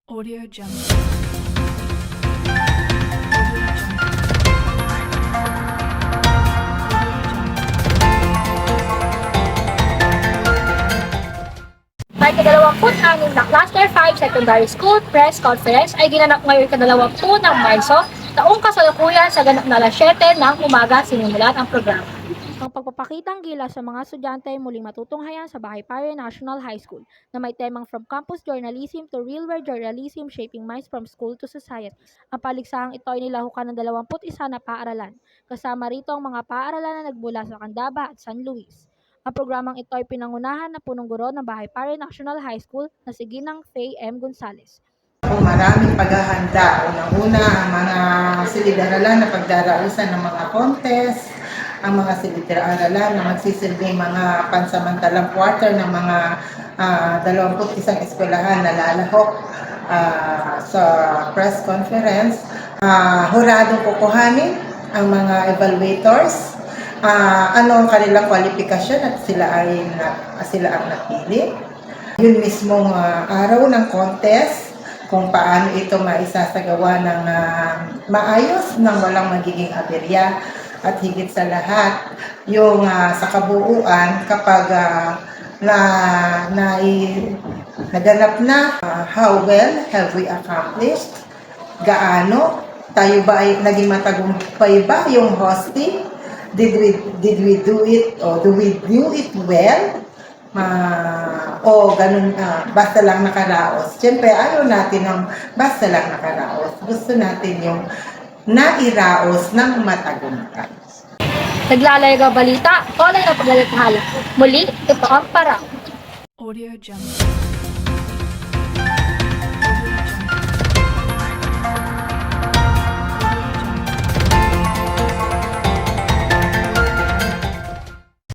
Audio Jungle. May ika-26 na Cluster 5 Secondary School Press Conference ay ginanap ngayon ika-20 ng Marso, taong kasalukuyan sa ganap na alas 7 ng umaga sinimulan ang programa. Ang pagpapakitang gilas sa mga estudyante muling matutunghayan sa Bahay Pare National High School na may temang From Campus Journalism to Real-World Journalism Shaping Minds from School to Society. Ang paliksahang ito ay nilahukan ng 21 na paaralan, kasama rito ang mga paaralan na nagmula sa Candaba at San Luis. Ang programang ito ay pinangunahan ng punong guro ng Bahay Pare National High School na si Ginang Faye M. Gonzales. Maraming paghahanda. Unang-una, ang mga silid-aralan na pagdarausan ng mga contest, ang mga silid-aralan na magsisilbing mga pansamantalang quarter ng mga 21 eskwelahan na lalahok sa press conference. Huradong kukuhanin ang mga evaluators, ano ang kanilang kwalifikasyon at sila ang napili. Yun mismong araw ng contest, kung paano ito maisasagawa ng maayos nang walang magiging aberya, at higit sa lahat yung sa kabuuan kapag naganap na, how well have we accomplished, gaano tayo ba ay naging matagumpay ba yung hosting, did we do it, or do we do it well, o ganun, basta lang nakaraos. Siyempre, ayaw natin ng basta lang nakaraos. Gusto natin yung nairaos ng matagumpay. Naglalayag ang balita, online na paglalatahala. Muli, ito ang Parang. Audio Jungle.